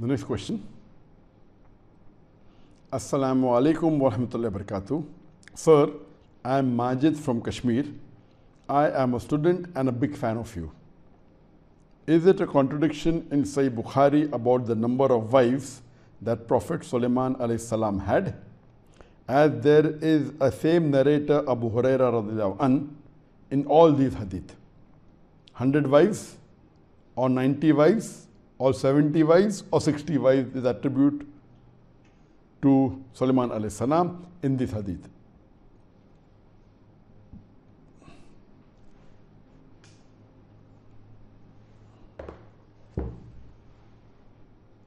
The next question. Assalamu alaikum wa rahmatullahi wa barakatuh. Sir, I am Majid from Kashmir. I am a student and a big fan of you. Is it a contradiction in Sahih Bukhari about the number of wives that Prophet Sulaiman alayhi salam had? As there is a same narrator Abu Huraira radiallahu an in all these hadith. 100 wives or 90 wives or 70 wives or 60 wives is attribute to Sulaiman alayhi salam in this hadith.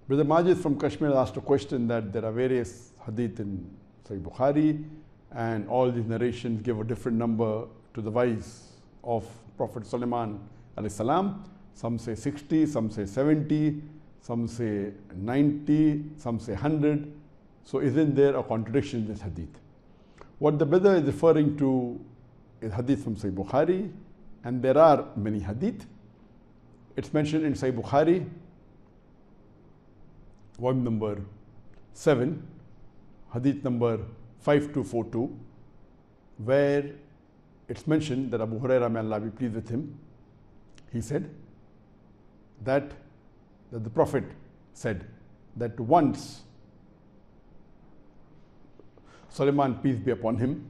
Brother Majid from Kashmir asked a question that there are various hadith in Sahih Bukhari and all these narrations give a different number to the wives of Prophet Sulaiman alayhi salam. Some say 60, some say 70, some say 90, some say 100. So isn't there a contradiction in this hadith? What the brother is referring to is hadith from Sahih Bukhari, and there are many hadith. It's mentioned in Sahih Bukhari, volume number 7, hadith number 5242, where it's mentioned that Abu Huraira, may Allah be pleased with him, he said that the Prophet said that once Sulaiman, peace be upon him,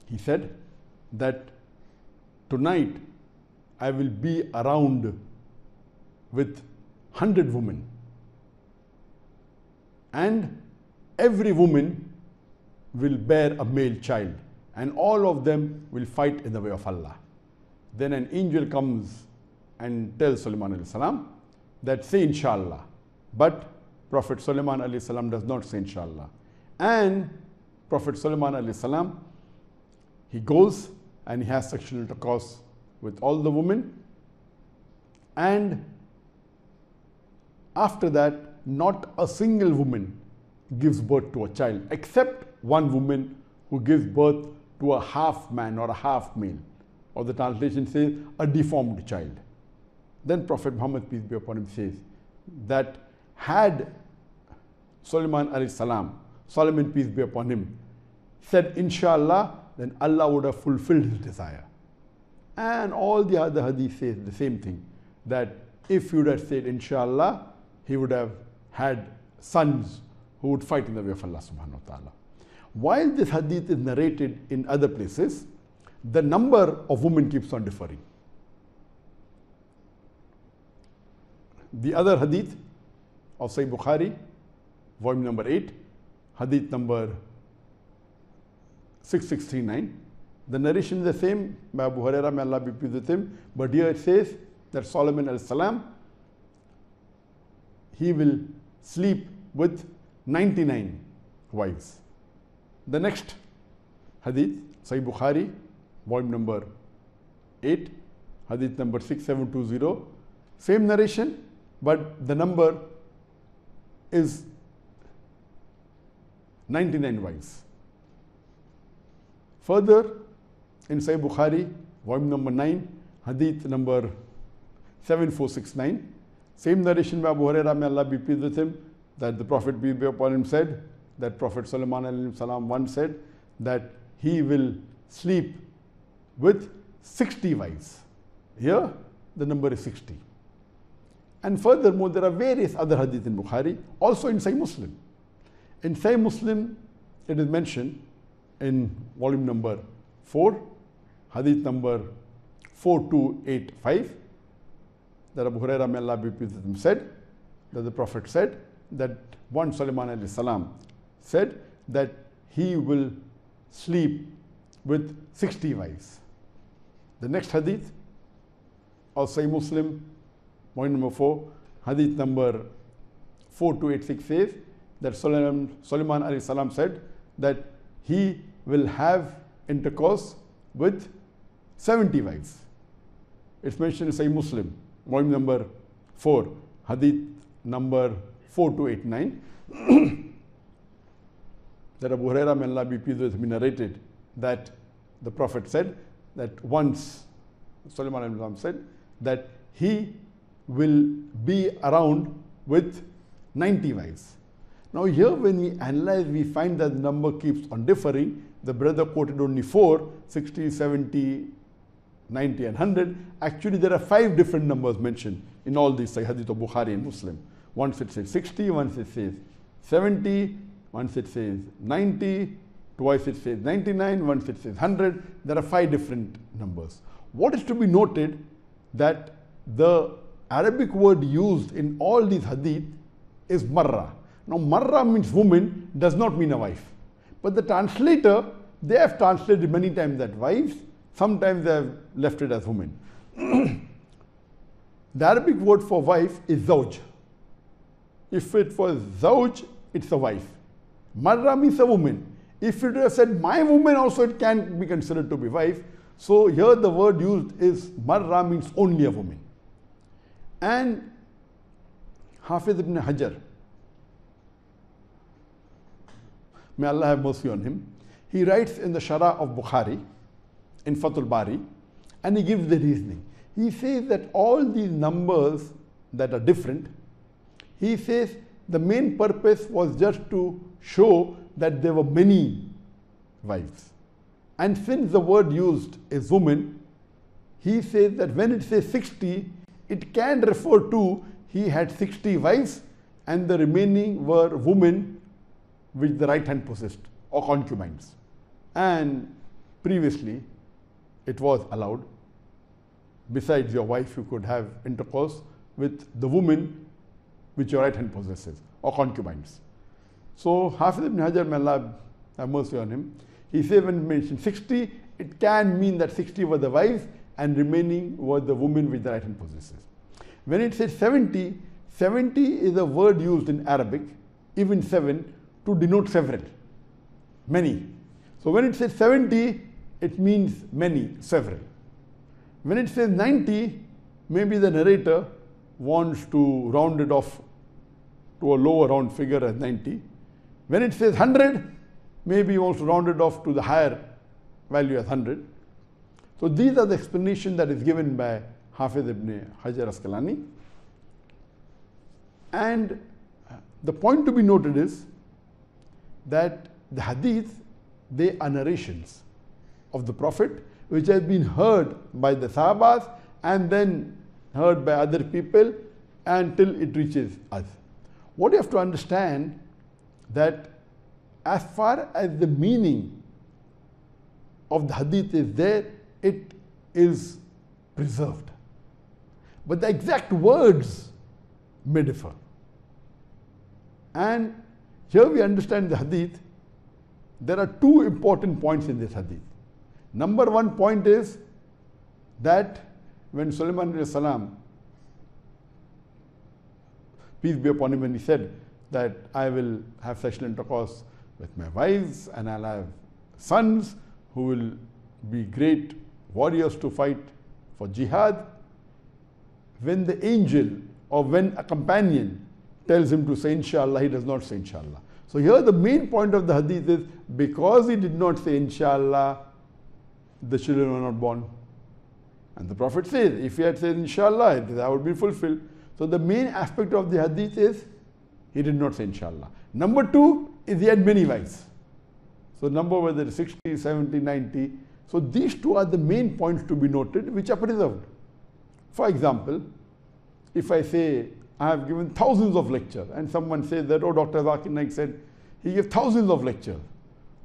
he said that tonight I will be around with 100 women, and every woman will bear a male child, and all of them will fight in the way of Allah. Then an angel comes and tells Sulaiman alayhi salam that say inshallah, but Prophet Sulaiman alayhi salam does not say inshallah. And Prophet Sulaiman alayhi salam, he goes and he has sexual intercourse with all the women, and after that not a single woman gives birth to a child except one woman who gives birth to a half man or a half male, or the translation says a deformed child. Then Prophet Muhammad, peace be upon him, says that had Sulaiman alayhi salam, Solomon, peace be upon him, said inshallah, then Allah would have fulfilled his desire. And all the other hadith says the same thing, that if he would have said inshallah, he would have had sons who would fight in the way of Allah subhanahu wa ta'ala. While this hadith is narrated in other places, the number of women keeps on differing. The other hadith of Sahih Bukhari, volume number 8, hadith number 6639, the narration is the same by Abu Huraira, may Allah be pleased with him, but here it says that Solomon alayhi salam, he will sleep with 99 wives. The next hadith, Sahih Bukhari, volume number 8, hadith number 6720, same narration, but the number is 99 wives. Further, in Sahih Bukhari, volume number 9, hadith number 7469, same narration by Abu Huraira, may Allah be pleased with him, that the Prophet, peace be upon him, said that Prophet Sulaiman alayhi salam once said that he will sleep with 60 wives. Here, the number is 60. And furthermore, there are various other hadith in Bukhari, also in Sahih Muslim. In Sahih Muslim, it is mentioned in volume number 4, hadith number 4285, that Abu Huraira, may Allah be pleased with him, said that the Prophet said that one Sulaiman alayhi salam said that he will sleep with 60 wives. The next hadith of Sahih Muslim, point number 4, hadith number 4286 says that Sulaiman alayhi salam said that he will have intercourse with 70 wives. It's mentioned in Sahih Muslim, volume number 4, hadith number 4289, that Abu Huraira, may Allah be pleased with him, narrated that the Prophet said that once Sulaiman alayhi salam said that he will be around with 90 wives. Now here when we analyze, we find that the number keeps on differing. The brother quoted only 4, 60, 70, 90 and 100. Actually there are 5 different numbers mentioned in all these hadith of Bukhari and Muslim. Once it says 60, once it says 70, once it says 90, twice it says 99, once it says 100. There are 5 different numbers. What is to be noted that the Arabic word used in all these hadith is marra. Now marra means woman, does not mean a wife. But the translator, they have translated many times that wives, sometimes they have left it as women. The Arabic word for wife is zawj. If it was zawj, it's a wife. Marra means a woman. If it was said my woman also, it can be considered to be wife. So here the word used is marra, means only a woman. And Hafiz ibn Hajar, may Allah have mercy on him, he writes in the Sharah of Bukhari, in Fathul Bari, and he gives the reasoning. He says that all these numbers that are different, he says the main purpose was just to show that there were many wives. And since the word used is woman, he says that when it says 60, it can refer to he had 60 wives and the remaining were women which the right hand possessed, or concubines. And previously it was allowed, besides your wife you could have intercourse with the woman which your right hand possesses, or concubines. So Hafiz ibn Hajar, may Allah have mercy on him, he said when he mentioned 60, it can mean that 60 were the wives and remaining were the women which the right hand possesses. When it says 70, 70 is a word used in Arabic, even 7, to denote several, many. So when it says 70, it means many, several. When it says 90, maybe the narrator wants to round it off to a lower round figure as 90. When it says 100, maybe he wants to round it off to the higher value as 100. So these are the explanation that is given by Hafiz ibn Hajar Asqalani. And the point to be noted is that the hadith, they are narrations of the Prophet which have been heard by the Sahabas and then heard by other people until it reaches us. What you have to understand, that as far as the meaning of the hadith is there, it is preserved. But the exact words may differ. And here we understand the hadith. There are 2 important points in this hadith. Number 1 point is that when Sulaiman salam, peace be upon him, when he said that I will have sexual intercourse with my wives and I'll have sons who will be great warriors to fight for jihad, when the angel or when a companion tells him to say inshallah, he does not say inshallah. So here the main point of the hadith is, because he did not say inshallah, the children were not born. And the Prophet says, if he had said inshallah, that would be fulfilled. So the main aspect of the hadith is, he did not say inshallah. Number 2 is he had many wives. So number whether 60, 70, 90. So these 2 are the main points to be noted which are preserved. For example, if I say I have given thousands of lectures and someone says that, oh, Dr. Zakir Naik said he gave thousands of lectures.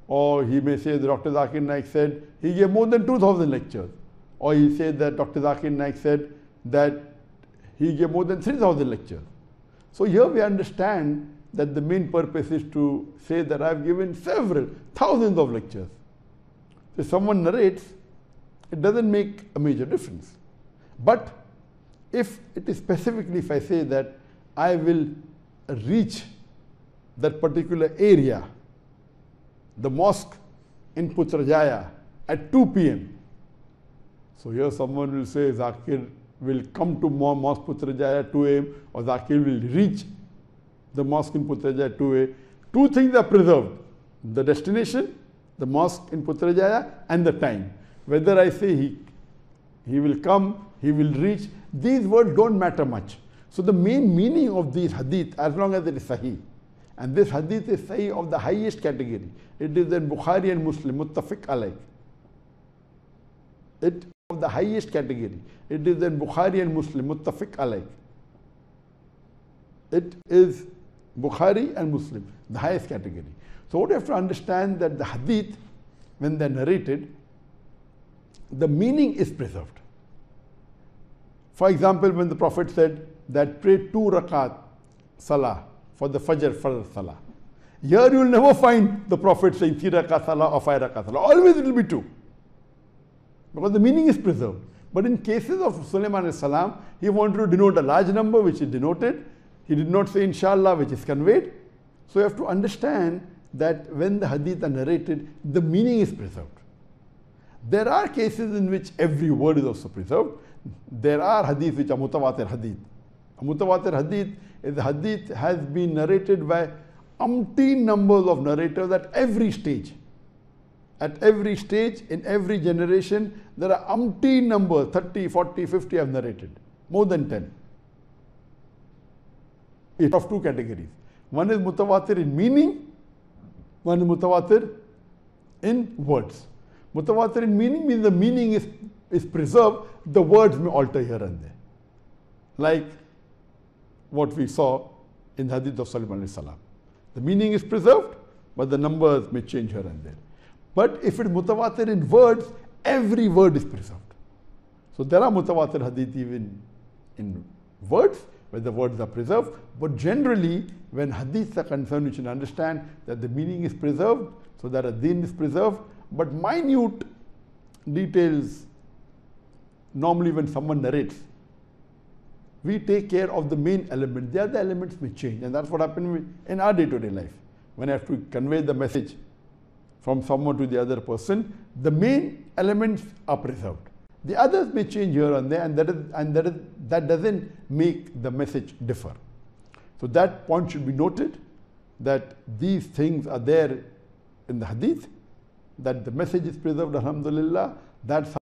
Or he may say that Dr. Zakir Naik said he gave more than 2,000 lectures. Or he said that Dr. Zakir Naik said that he gave more than 3,000 lectures. So here we understand that the main purpose is to say that I have given several thousands of lectures. If someone narrates, it doesn't make a major difference. But if it is specifically, if I say that I will reach that particular area, the mosque in Putrajaya at 2 p.m. So here someone will say Zakir will come to Mosque Putrajaya at 2 a.m. or Zakir will reach the mosque in Putrajaya at 2 a.m. 2 things are preserved: the destination, the mosque in Putrajaya, and the time. Whether I say he will come, he will reach, these words don't matter much. So the main meaning of these hadith, as long as it is Sahih, and this hadith is Sahih of the highest category. It is in Bukhari and Muslim, muttafiq alayh. It of the highest category. It is in Bukhari and Muslim, muttafiq alayh. It is Bukhari and Muslim, the highest category. So what you have to understand that the hadith, when they're narrated, the meaning is preserved. For example, when the Prophet said that pray 2 rakat salah for the Fajr salah. Here you will never find the Prophet saying 3 rakat salah or 5 rakat salah. Always it will be 2. Because the meaning is preserved. But in cases of Sulaiman alayhi salam, he wanted to denote a large number, which is denoted. He did not say inshallah, which is conveyed. So you have to understand that when the hadith are narrated, the meaning is preserved. There are cases in which every word is also preserved. There are hadith which are mutawatir hadith. A mutawatir hadith is a hadith has been narrated by umpteen numbers of narrators at every stage. At every stage, in every generation, there are umpteen numbers, 30, 40, 50 have narrated. More than 10. It's of 2 categories. One is mutawatir in meaning, one is mutawatir in words. Mutawatir in meaning means the meaning is preserved, the words may alter here and there. Like what we saw in the hadith of Sulaiman alayhi salam. The meaning is preserved, but the numbers may change here and there. But if it's mutawatir in words, every word is preserved. So there are mutawatir hadith even in words, where the words are preserved. But generally, when hadiths are concerned, you should understand that the meaning is preserved, so that a deen is preserved. But minute details, normally when someone narrates, we take care of the main element. The other elements may change, and that's what happens in our day-to-day life. When I have to convey the message from someone to the other person, the main elements are preserved. The others may change here and there, and that doesn't make the message differ. So that point should be noted, that these things are there in the hadith, that the message is preserved, alhamdulillah. That's how